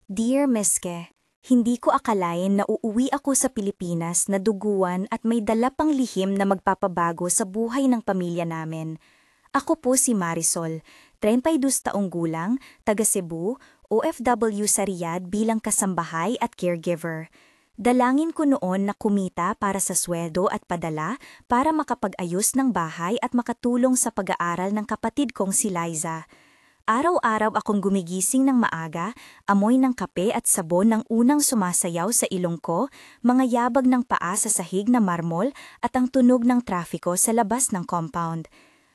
Dear Meske, hindi ko akalain na uuwi ako sa Pilipinas na duguan at may dala pang lihim na magpapabago sa buhay ng pamilya namin. Ako po si Marisol, 32 taong gulang, taga Cebu, OFW sa Riyadh bilang kasambahay at caregiver. Dalangin ko noon na kumita para sa sweldo at padala para makapag-ayos ng bahay at makatulong sa pag-aaral ng kapatid kong si Liza. Araw-araw akong gumigising ng maaga, amoy ng kape at sabon ng unang sumasayaw sa ilong ko, mga yabag ng paa sa sahig na marmol at ang tunog ng trafiko sa labas ng compound.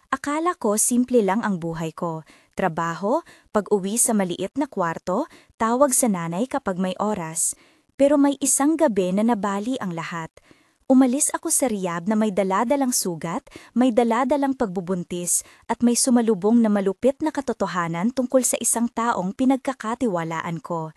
Akala ko simple lang ang buhay ko. Trabaho, pag-uwi sa maliit na kwarto, tawag sa nanay kapag may oras. Pero may isang gabi na nabali ang lahat. Umalis ako sa Riyadh na may daladalang sugat, may daladalang pagbubuntis, at may sumalubong na malupit na katotohanan tungkol sa isang taong pinagkakatiwalaan ko.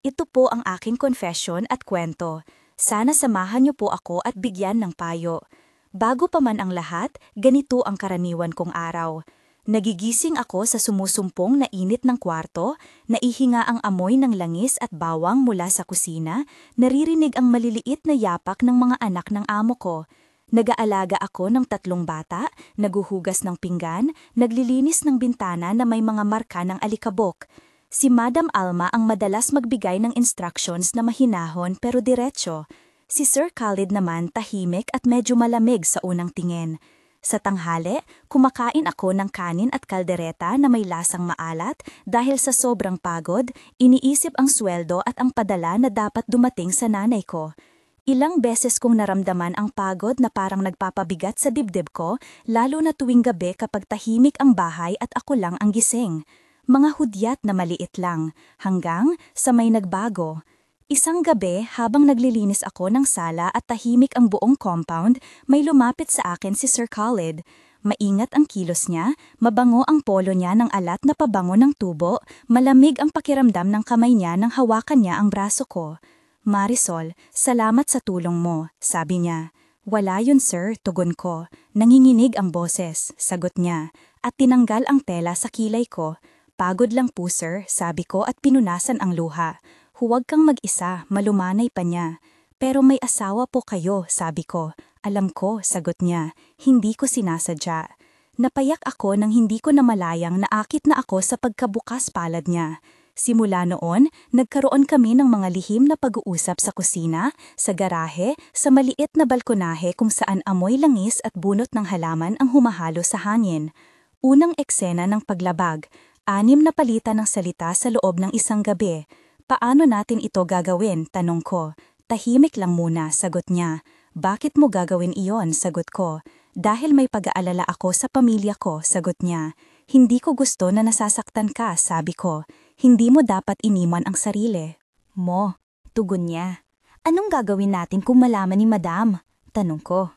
Ito po ang aking confession at kwento. Sana samahan niyo po ako at bigyan ng payo. Bago pa man ang lahat, ganito ang karaniwan kong araw. Nagigising ako sa sumusumpong na init ng kwarto, naihinga ang amoy ng langis at bawang mula sa kusina, naririnig ang maliliit na yapak ng mga anak ng amo ko. Nag-aalaga ako ng 3 bata, naguhugas ng pinggan, naglilinis ng bintana na may mga marka ng alikabok. Si Madam Alma ang madalas magbigay ng instructions na mahinahon pero diretso. Si Sir Khalid naman tahimik at medyo malamig sa unang tingin. Sa tanghali, kumakain ako ng kanin at kaldereta na may lasang maalat dahil sa sobrang pagod, iniisip ang sweldo at ang padala na dapat dumating sa nanay ko. Ilang beses kong naramdaman ang pagod na parang nagpapabigat sa dibdib ko, lalo na tuwing gabi kapag tahimik ang bahay at ako lang ang gising. Mga hudyat na maliit lang, hanggang sa may nagbago. Isang gabi, habang naglilinis ako ng sala at tahimik ang buong compound, may lumapit sa akin si Sir Khalid. Maingat ang kilos niya, mabango ang polo niya ng alat na pabango ng tubo, malamig ang pakiramdam ng kamay niya nang hawakan niya ang braso ko. Marisol, salamat sa tulong mo, sabi niya. Wala yun sir, tugon ko. Nanginginig ang boses, sagot niya, at tinanggal ang tela sa kilay ko. Pagod lang po sir, sabi ko at pinunasan ang luha. Huwag kang mag-isa, malumanay pa niya. Pero may asawa po kayo, sabi ko. Alam ko, sagot niya. Hindi ko sinasadya. Napayak ako nang hindi ko namalayang naakit na ako sa pagkabukas palad niya. Simula noon, nagkaroon kami ng mga lihim na pag-uusap sa kusina, sa garahe, sa maliit na balkonahe kung saan amoy langis at bunot ng halaman ang humahalo sa hangin. Unang eksena ng paglabag. 6 na palitan ng salita sa loob ng isang gabi. Paano natin ito gagawin? Tanong ko. Tahimik lang muna, sagot niya. Bakit mo gagawin iyon? Sagot ko. Dahil may pag-aalala ako sa pamilya ko, sagot niya. Hindi ko gusto na nasasaktan ka, sabi ko. Hindi mo dapat iniwan ang sarili. Mo, tugon niya. Anong gagawin natin kung malaman ni Madam? Tanong ko.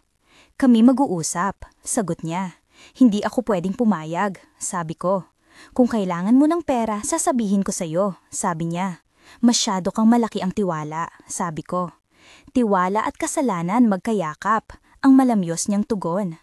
Kami mag-uusap, sagot niya. Hindi ako pwedeng pumayag, sabi ko. Kung kailangan mo ng pera, sasabihin ko sa'yo, sabi niya. Masyado kang malaki ang tiwala, sabi ko. Tiwala at kasalanan magkayakap, ang malamyos niyang tugon.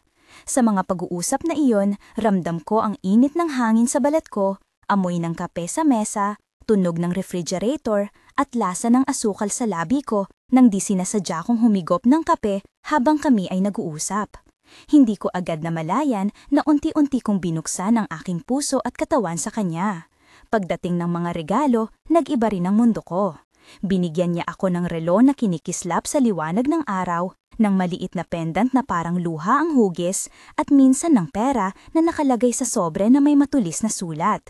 Sa mga pag-uusap na iyon, ramdam ko ang init ng hangin sa balat ko, amoy ng kape sa mesa, tunog ng refrigerator, at lasa ng asukal sa labi ko nang di sinasadya kong humigop ng kape habang kami ay nag-uusap. Hindi ko agad namalayan na unti-unti kong binuksan ang aking puso at katawan sa kanya. Pagdating ng mga regalo, nag-iba rin ang mundo ko. Binigyan niya ako ng relo na kinikislap sa liwanag ng araw, ng maliit na pendant na parang luha ang hugis, at minsan ng pera na nakalagay sa sobre na may matulis na sulat.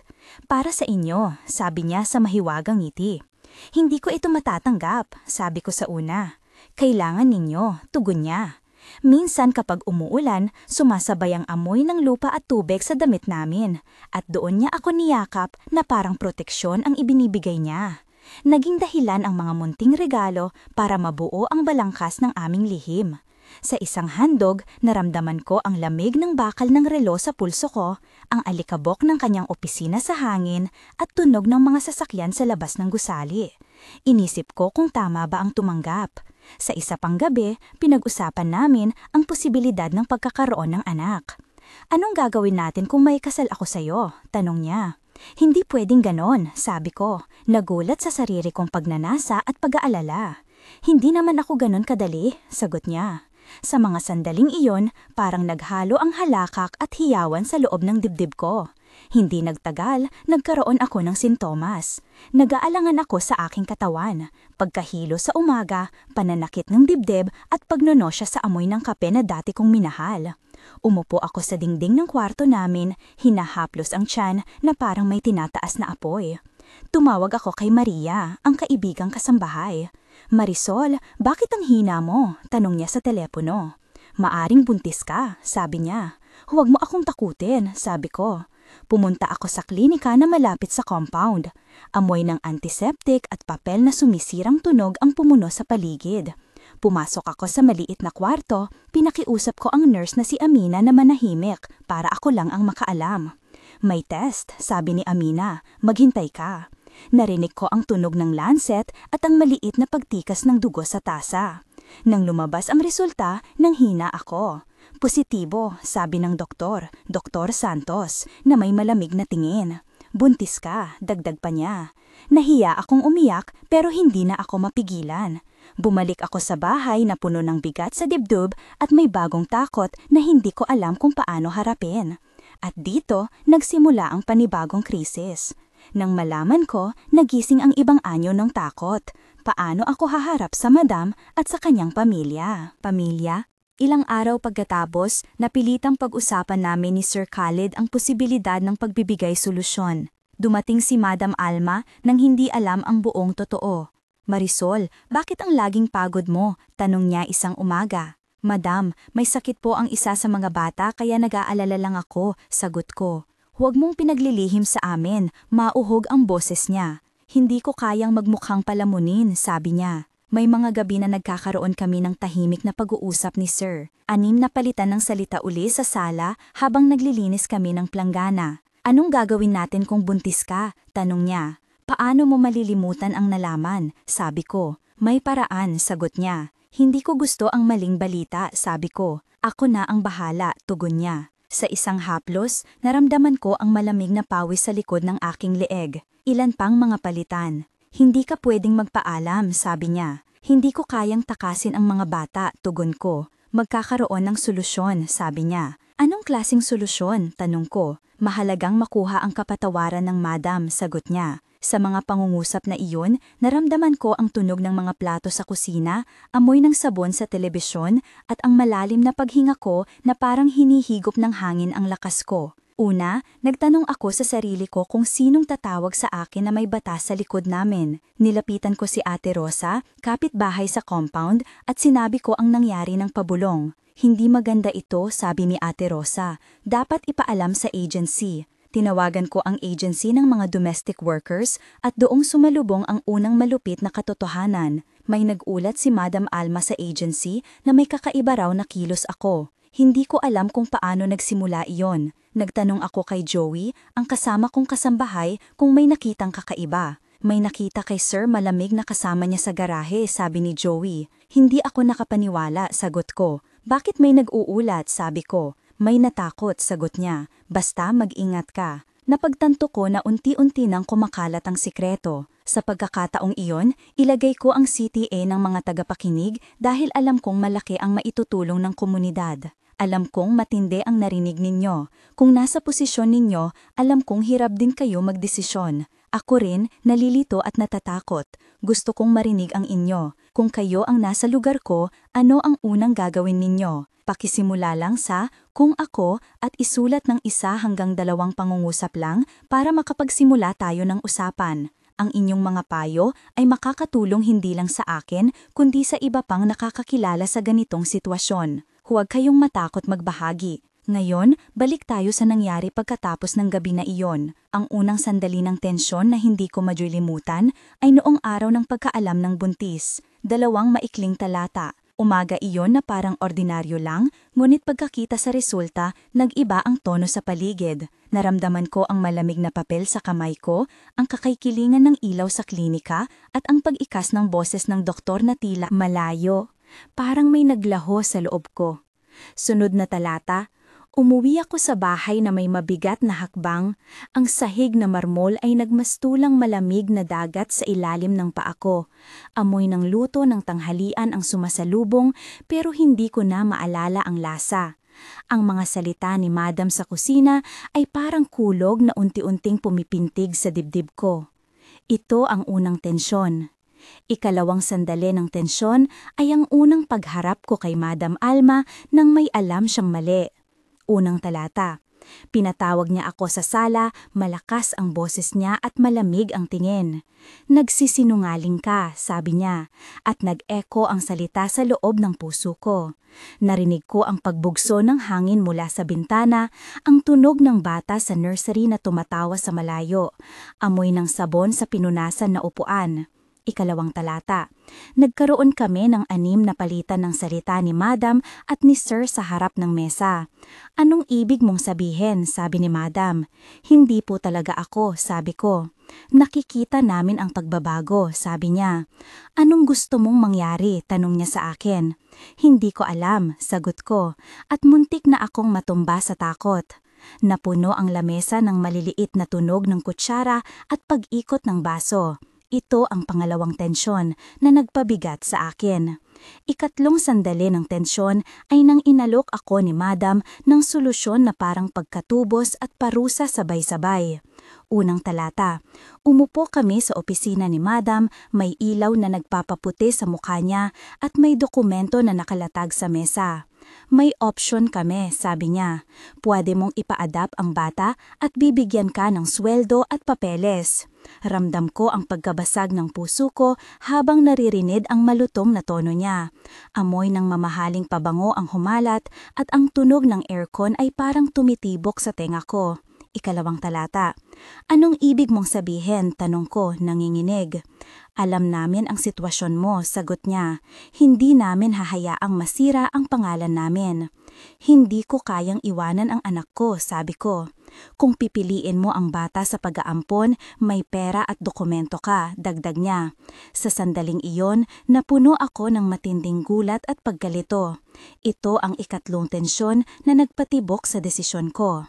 Para sa inyo, sabi niya sa mahiwagang ngiti. Hindi ko ito matatanggap, sabi ko sa una. Kailangan ninyo, tugon niya. Minsan kapag umuulan, sumasabay ang amoy ng lupa at tubig sa damit namin, at doon niya ako niyakap na parang proteksyon ang ibinibigay niya. Naging dahilan ang mga munting regalo para mabuo ang balangkas ng aming lihim. Sa isang handog, naramdaman ko ang lamig ng bakal ng relo sa pulso ko, ang alikabok ng kanyang opisina sa hangin, at tunog ng mga sasakyan sa labas ng gusali. Inisip ko kung tama ba ang tumanggap. Sa isa pang gabi, pinag-usapan namin ang posibilidad ng pagkakaroon ng anak. Anong gagawin natin kung may kasal ako sa'yo? Tanong niya. Hindi pwedeng ganon, sabi ko. Nagulat sa sarili kong pagnanasa at pag-aalala. Hindi naman ako ganon kadali, sagot niya. Sa mga sandaling iyon, parang naghalo ang halakak at hiyawan sa loob ng dibdib ko. Hindi nagtagal, nagkaroon ako ng sintomas. Nag-aalangan ako sa aking katawan. Pagkahilo sa umaga, pananakit ng dibdib at pagnonosya sa amoy ng kape na dati kong minahal. Umupo ako sa dingding ng kwarto namin, hinahaplos ang tiyan na parang may tinataas na apoy. Tumawag ako kay Maria, ang kaibigang kasambahay. Marisol, bakit ang hina mo? Tanong niya sa telepono. Maaring buntis ka, sabi niya. Huwag mo akong takutin, sabi ko. Pumunta ako sa klinika na malapit sa compound. Amoy ng antiseptic at papel na sumisirang tunog ang pumuno sa paligid. Pumasok ako sa maliit na kwarto, pinakiusap ko ang nurse na si Amina na manahimik para ako lang ang makaalam. May test, sabi ni Amina, maghintay ka. Narinig ko ang tunog ng lancet at ang maliit na pagtikas ng dugo sa tasa. Nang lumabas ang resulta, nanghina ako. Positibo, sabi ng doktor, Dr. Santos, na may malamig na tingin. Buntis ka, dagdag pa niya. Nahiya akong umiyak pero hindi na ako mapigilan. Bumalik ako sa bahay na puno ng bigat sa dibdib at may bagong takot na hindi ko alam kung paano harapin. At dito, nagsimula ang panibagong krisis. Nang malaman ko, nagising ang ibang anyo ng takot. Paano ako haharap sa madam at sa kanyang pamilya? Pamilya? Ilang araw pagkatapos, napilitang pag-usapan namin ni Sir Khalid ang posibilidad ng pagbibigay solusyon. Dumating si Madam Alma nang hindi alam ang buong totoo. Marisol, bakit ang laging pagod mo? Tanong niya isang umaga. Madam, may sakit po ang isa sa mga bata kaya nag-aalala lang ako, sagot ko. Huwag mong pinaglilihim sa amin, mauhog ang boses niya. Hindi ko kayang magmukhang palamunin, sabi niya. May mga gabi na nagkakaroon kami ng tahimik na pag-uusap ni Sir. 6 na palitan ng salita uli sa sala habang naglilinis kami ng planggana. Anong gagawin natin kung buntis ka? Tanong niya. Paano mo malilimutan ang nalaman? Sabi ko. May paraan, sagot niya. Hindi ko gusto ang maling balita, sabi ko. Ako na ang bahala, tugon niya. Sa isang haplos, naramdaman ko ang malamig na pawis sa likod ng aking leeg. Ilan pang mga palitan. Hindi ka pwedeng magpaalam, sabi niya. Hindi ko kayang takasin ang mga bata, tugon ko. Magkakaroon ng solusyon, sabi niya. Anong klaseng solusyon? Tanong ko. Mahalagang makuha ang kapatawaran ng madam, sagot niya. Sa mga pangungusap na iyon, naramdaman ko ang tunog ng mga plato sa kusina, amoy ng sabon sa telebisyon, at ang malalim na paghinga ko na parang hinihigop ng hangin ang lakas ko. Una, nagtanong ako sa sarili ko kung sinong tatawag sa akin na may batas sa likod namin. Nilapitan ko si Ate Rosa, kapitbahay sa compound, at sinabi ko ang nangyari ng pabulong. Hindi maganda ito, sabi ni Ate Rosa. Dapat ipaalam sa agency. Tinawagan ko ang agency ng mga domestic workers at doong sumalubong ang unang malupit na katotohanan. May nag-ulat si Madam Alma sa agency na may kakaiba raw na kilos ako. Hindi ko alam kung paano nagsimula iyon. Nagtanong ako kay Joey, ang kasama kong kasambahay, kung may nakitang kakaiba. May nakita kay Sir malamig na kasama niya sa garahe, sabi ni Joey. Hindi ako nakapaniwala, sagot ko. Bakit may nag-uulat, sabi ko. May natakot, sagot niya. Basta mag-ingat ka. Napagtanto ko na unti-unti nang kumakalat ang sikreto. Sa pagkakataong iyon, ilagay ko ang CTA ng mga tagapakinig dahil alam kong malaki ang maitutulong ng komunidad. Alam kong matindi ang narinig ninyo. Kung nasa posisyon ninyo, alam kong hirap din kayo magdesisyon. Ako rin, nalilito at natatakot. Gusto kong marinig ang inyo. Kung kayo ang nasa lugar ko, ano ang unang gagawin ninyo? Pakisimula lang sa kung ako at isulat ng 1 hanggang 2 pangungusap lang para makapagsimula tayo ng usapan. Ang inyong mga payo ay makakatulong hindi lang sa akin kundi sa iba pang nakakakilala sa ganitong sitwasyon. Huwag kayong matakot magbahagi. Ngayon, balik tayo sa nangyari pagkatapos ng gabi na iyon. Ang unang sandali ng tensyon na hindi ko majulimutan ay noong araw ng pagkaalam ng buntis. 2 maikling talata. Umaga iyon na parang ordinaryo lang, ngunit pagkakita sa resulta, nag-iba ang tono sa paligid. Naramdaman ko ang malamig na papel sa kamay ko, ang kakaikilingan ng ilaw sa klinika, at ang pag-ikas ng boses ng doktor na tila malayo. Parang may naglaho sa loob ko. Sunod na talata, Umuwi ako sa bahay na may mabigat na hakbang. Ang sahig na marmol ay nagmastulang malamig na dagat sa ilalim ng paa ko. Amoy ng luto ng tanghalian ang sumasalubong pero hindi ko na maalala ang lasa. Ang mga salita ni Madam sa kusina ay parang kulog na unti-unting pumipintig sa dibdib ko. Ito ang unang tensyon. Ikalawang sandali ng tensyon ay ang unang pagharap ko kay Madam Alma nang may alam siyang mali. Unang talata. Pinatawag niya ako sa sala, malakas ang boses niya at malamig ang tingin. Nagsisinungaling ka, sabi niya, at nag-echo ang salita sa loob ng puso ko. Narinig ko ang pagbugso ng hangin mula sa bintana, ang tunog ng bata sa nursery na tumatawa sa malayo, amoy ng sabon sa pinunasan na upuan. Ikalawang talata. Nagkaroon kami ng 6 na palitan ng salita ni Madam at ni Sir sa harap ng mesa. Anong ibig mong sabihin, sabi ni Madam. Hindi po talaga ako, sabi ko. Nakikita namin ang pagbabago, sabi niya. Anong gusto mong mangyari, tanong niya sa akin. Hindi ko alam, sagot ko, at muntik na akong matumba sa takot. Napuno ang lamesa ng maliliit na tunog ng kutsara at pag-ikot ng baso. Ito ang pangalawang tensyon na nagpabigat sa akin. Ikatlong sandali ng tensyon ay nang inalok ako ni Madam ng solusyon na parang pagkatubos at parusa sabay-sabay. Unang talata. Umupo kami sa opisina ni Madam, may ilaw na nagpapaputi sa mukha niya at may dokumento na nakalatag sa mesa. May option kami, sabi niya. Pwede mong ipa-adapt ang bata at bibigyan ka ng sweldo at papeles. Ramdam ko ang pagkabasag ng puso ko habang naririnig ang malutong na tono niya. Amoy ng mamahaling pabango ang humalat at ang tunog ng aircon ay parang tumitibok sa tenga ko. Ikalawang talata. Anong ibig mong sabihin? Tanong ko, nanginginig. Alam namin ang sitwasyon mo, sagot niya. Hindi namin hahayaang masira ang pangalan namin. Hindi ko kayang iwanan ang anak ko, sabi ko. Kung pipiliin mo ang bata sa pag-aampon, may pera at dokumento ka, dagdag niya. Sa sandaling iyon, napuno ako ng matinding gulat at pagkalito. Ito ang ikatlong tensyon na nagpatibok sa desisyon ko.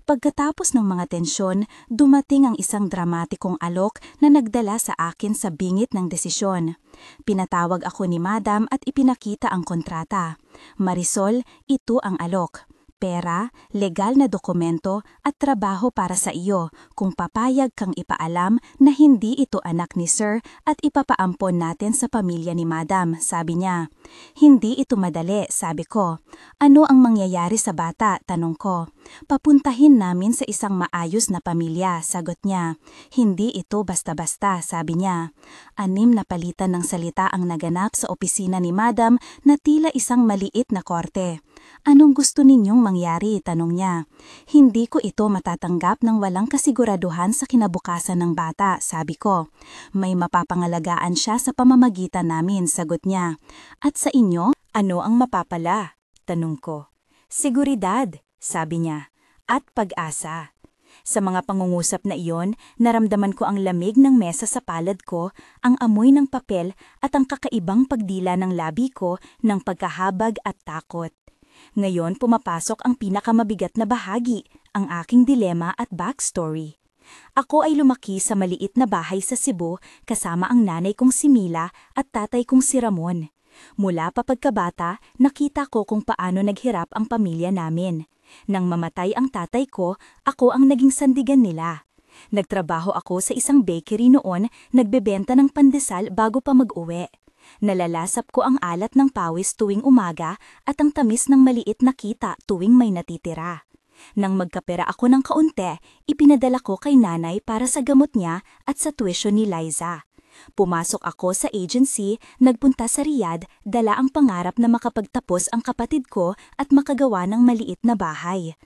Pagkatapos ng mga tensyon, dumating ang isang dramatikong alok na nagdala sa akin sa bingit ng desisyon. Pinatawag ako ni Madam at ipinakita ang kontrata. Marisol, ito ang alok. Pera, legal na dokumento at trabaho para sa iyo kung papayag kang ipaalam na hindi ito anak ni Sir at ipapaampon natin sa pamilya ni Madam, sabi niya. Hindi ito madali, sabi ko. Ano ang mangyayari sa bata, tanong ko. Papuntahin namin sa isang maayos na pamilya, sagot niya. Hindi ito basta-basta, sabi niya. 6 na palitan ng salita ang naganap sa opisina ni Madam na tila isang maliit na korte. Anong gusto ninyong mangyari? Tanong niya. Hindi ko ito matatanggap ng walang kasiguraduhan sa kinabukasan ng bata, sabi ko. May mapapangalagaan siya sa pamamagitan namin, sagot niya. At sa inyo, ano ang mapapala? Tanong ko. Seguridad, sabi niya. At pag-asa. Sa mga pangungusap na iyon, naramdaman ko ang lamig ng mesa sa palad ko, ang amoy ng papel at ang kakaibang pagdila ng labi ko ng pagkahabag at takot. Ngayon pumapasok ang pinakamabigat na bahagi, ang aking dilema at backstory. Ako ay lumaki sa maliit na bahay sa Cebu kasama ang nanay kong si Mila at tatay kong si Ramon. Mula pa pagkabata, nakita ko kung paano naghirap ang pamilya namin. Nang mamatay ang tatay ko, ako ang naging sandigan nila. Nagtrabaho ako sa isang bakery noon, nagbebenta ng pandesal bago pa mag-uwi. Nalalasap ko ang alat ng pawis tuwing umaga at ang tamis ng maliit na kita tuwing may natitira. Nang magkapera ako ng kaunti, ipinadala ko kay nanay para sa gamot niya at sa tuition ni Liza. Pumasok ako sa agency, nagpunta sa Riyadh, dala ang pangarap na makapagtapos ang kapatid ko at makagawa ng maliit na bahay.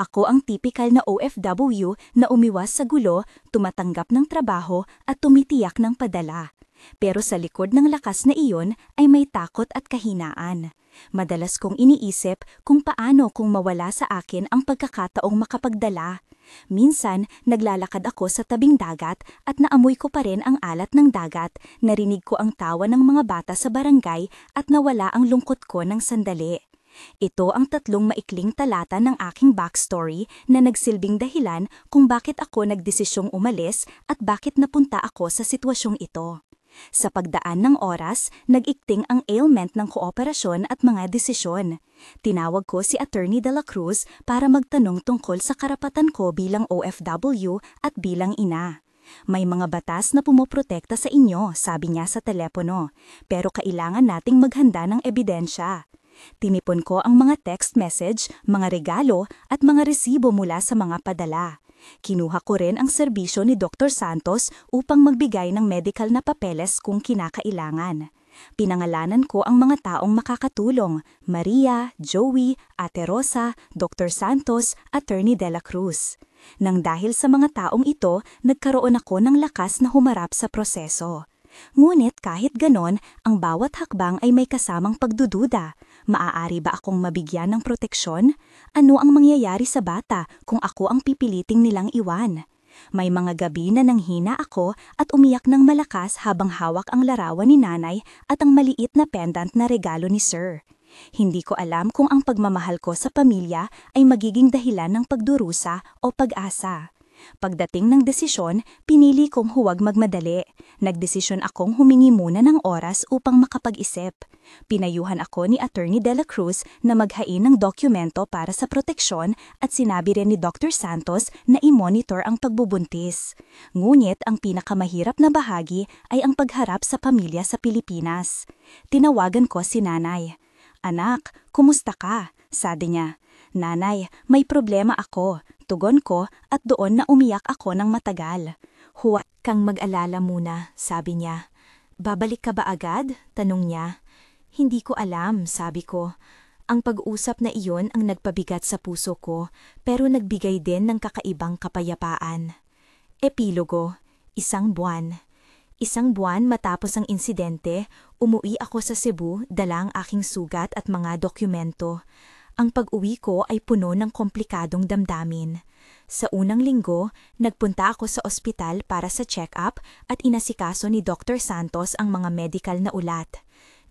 Ako ang tipikal na OFW na umiwas sa gulo, tumatanggap ng trabaho at tumitiyak ng padala. Pero sa likod ng lakas na iyon ay may takot at kahinaan. Madalas kong iniisip kung paano kung mawala sa akin ang pagkakataong makapagdala. Minsan, naglalakad ako sa tabing dagat at naamoy ko pa rin ang alat ng dagat, narinig ko ang tawa ng mga bata sa barangay at nawala ang lungkot ko ng sandali. Ito ang 3 maikling talata ng aking backstory na nagsilbing dahilan kung bakit ako nagdesisyong umalis at bakit napunta ako sa sitwasyong ito. Sa pagdaan ng oras, nag-ikting ang ailment ng kooperasyon at mga desisyon. Tinawag ko si Attorney De La Cruz para magtanong tungkol sa karapatan ko bilang OFW at bilang ina. May mga batas na pumoprotekta sa inyo, sabi niya sa telepono, pero kailangan nating maghanda ng ebidensya. Tinipon ko ang mga text message, mga regalo at mga resibo mula sa mga padala. Kinuha ko rin ang serbisyo ni Dr. Santos upang magbigay ng medical na papeles kung kinakailangan. Pinangalanan ko ang mga taong makakatulong: Maria, Joey, Ate Rosa, Dr. Santos, Attorney De La Cruz. Nang dahil sa mga taong ito, nagkaroon ako ng lakas na humarap sa proseso. Ngunit kahit ganon, ang bawat hakbang ay may kasamang pagdududa. Maaari ba akong mabigyan ng proteksyon? Ano ang mangyayari sa bata kung ako ang pipiliting nilang iwan? May mga gabi na nanghina ako at umiyak ng malakas habang hawak ang larawan ni nanay at ang maliit na pendant na regalo ni Sir. Hindi ko alam kung ang pagmamahal ko sa pamilya ay magiging dahilan ng pagdurusa o pag-asa. Pagdating ng desisyon, pinili kong huwag magmadali. Nagdesisyon akong humingi muna ng oras upang makapag-isip. Pinayuhan ako ni Attorney De La Cruz na maghain ng dokumento para sa proteksyon at sinabi rin ni Dr. Santos na i-monitor ang pagbubuntis. Ngunit ang pinakamahirap na bahagi ay ang pagharap sa pamilya sa Pilipinas. Tinawagan ko si nanay. "Anak, kumusta ka?" sabi niya. "Nanay, may problema ako." Tugon ko at doon na umiyak ako ng matagal. "Huwag kang mag-alala muna," sabi niya. "Babalik ka ba agad?" tanong niya. "Hindi ko alam," sabi ko. Ang pag-usap na iyon ang nagpabigat sa puso ko, pero nagbigay din ng kakaibang kapayapaan. Epilogo, 1 buwan. 1 buwan matapos ang insidente, umuwi ako sa Cebu, dala ang aking sugat at mga dokumento. Ang pag-uwi ko ay puno ng komplikadong damdamin. Sa unang linggo, nagpunta ako sa ospital para sa check-up at inasikaso ni Dr. Santos ang mga medical na ulat.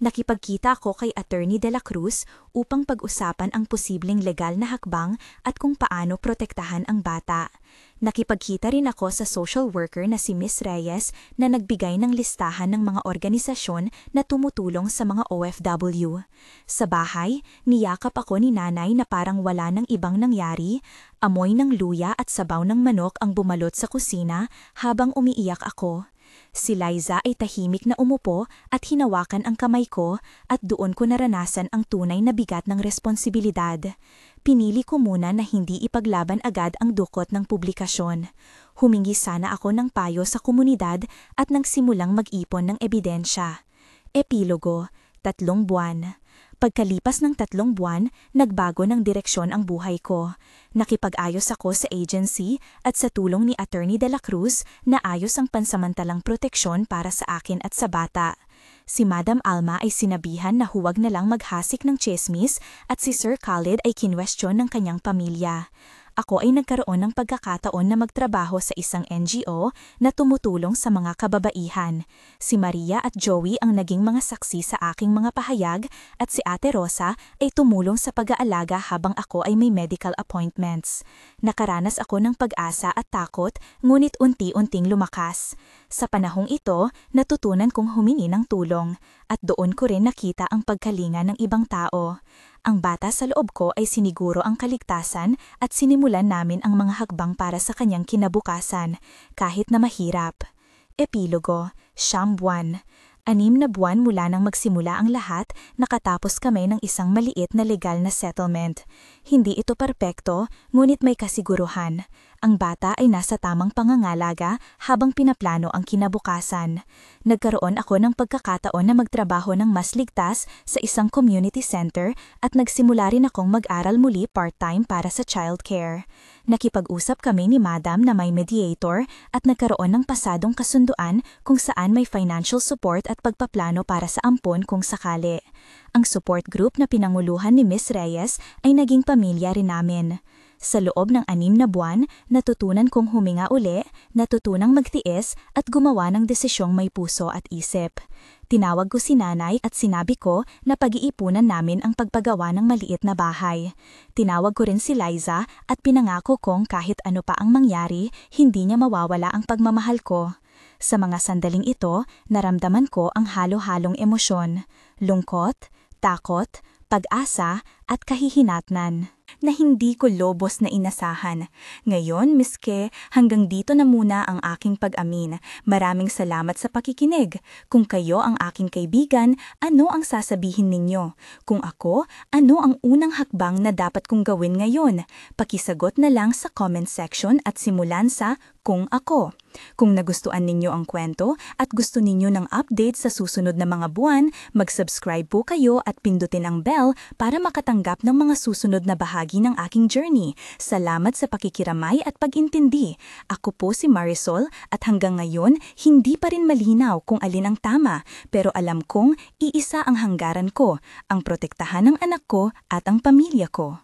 Nakipagkita ako kay Attorney De La Cruz upang pag-usapan ang posibleng legal na hakbang at kung paano protektahan ang bata. Nakipagkita rin ako sa social worker na si Miss Reyes na nagbigay ng listahan ng mga organisasyon na tumutulong sa mga OFW. Sa bahay, niyakap ako ni nanay na parang wala nang ibang nangyari. Amoy ng luya at sabaw ng manok ang bumalot sa kusina habang umiiyak ako. Si Liza ay tahimik na umupo at hinawakan ang kamay ko at doon ko naranasan ang tunay na bigat ng responsibilidad. Pinili ko muna na hindi ipaglaban agad ang dukot ng publikasyon. Humingi sana ako ng payo sa komunidad at nagsimulang mag-ipon ng ebidensya. Epilogo, 3 buwan. Pagkalipas ng 3 buwan, nagbago ng direksyon ang buhay ko. Nakipag-ayos ako sa agency at sa tulong ni Attorney De La Cruz, naayos ang pansamantalang proteksyon para sa akin at sa bata. Si Madam Alma ay sinabihan na huwag na lang maghasik ng tsismis at si Sir Khalid ay kinwestiyon ng kanyang pamilya. Ako ay nagkaroon ng pagkakataon na magtrabaho sa isang NGO na tumutulong sa mga kababaihan. Si Maria at Joey ang naging mga saksi sa aking mga pahayag at si Ate Rosa ay tumulong sa pag-aalaga habang ako ay may medical appointments. Nakaranas ako ng pag-asa at takot, ngunit unti-unting lumakas. Sa panahong ito, natutunan kong humingi ng tulong at doon ko rin nakita ang pagkalinga ng ibang tao. Ang bata sa loob ko ay siniguro ang kaligtasan at sinimulan namin ang mga hakbang para sa kanyang kinabukasan, kahit na mahirap. Epilogo, 9 buwan. 6 na buwan mula nang magsimula ang lahat, nakatapos kami ng isang maliit na legal na settlement. Hindi ito perpekto, ngunit may kasiguruhan. Ang bata ay nasa tamang pangangalaga habang pinaplano ang kinabukasan. Nagkaroon ako ng pagkakataon na magtrabaho ng mas ligtas sa isang community center at nagsimula rin akong mag-aral muli part-time para sa childcare. Nakipag-usap kami ni Madam na may mediator at nagkaroon ng pasadong kasunduan kung saan may financial support at pagpaplano para sa ampon kung sakali. Ang support group na pinanguluhan ni Miss Reyes ay naging pamilya rin namin. Sa loob ng 6 na buwan, natutunan kong huminga uli, natutunang magtiis at gumawa ng desisyong may puso at isip. Tinawag ko si nanay at sinabi ko na pag-iipunan namin ang pagpagawa ng maliit na bahay. Tinawag ko rin si Liza at pinangako kong kahit ano pa ang mangyari, hindi niya mawawala ang pagmamahal ko. Sa mga sandaling ito, naramdaman ko ang halo-halong emosyon, lungkot, takot, pag-asa at kahihinatnan na hindi ko lobos na inasahan. Ngayon, miske, hanggang dito na muna ang aking pag-amin. Maraming salamat sa pakikinig. Kung kayo ang aking kaibigan, ano ang sasabihin ninyo? Kung ako, ano ang unang hakbang na dapat kong gawin ngayon? Pakisagot na lang sa comment section at simulan sa kung ako. Kung nagustuhan ninyo ang kwento at gusto ninyo ng update sa susunod na mga buwan, mag-subscribe po kayo at pindutin ang bell para makatanggap ng mga susunod na bahagi ng aking journey. Salamat sa pakikiramay at pag-intindi. Ako po si Marisol at hanggang ngayon, hindi pa rin malinaw kung alin ang tama, pero alam kong iisa ang hanggaran ko, ang protektahan ng anak ko at ang pamilya ko.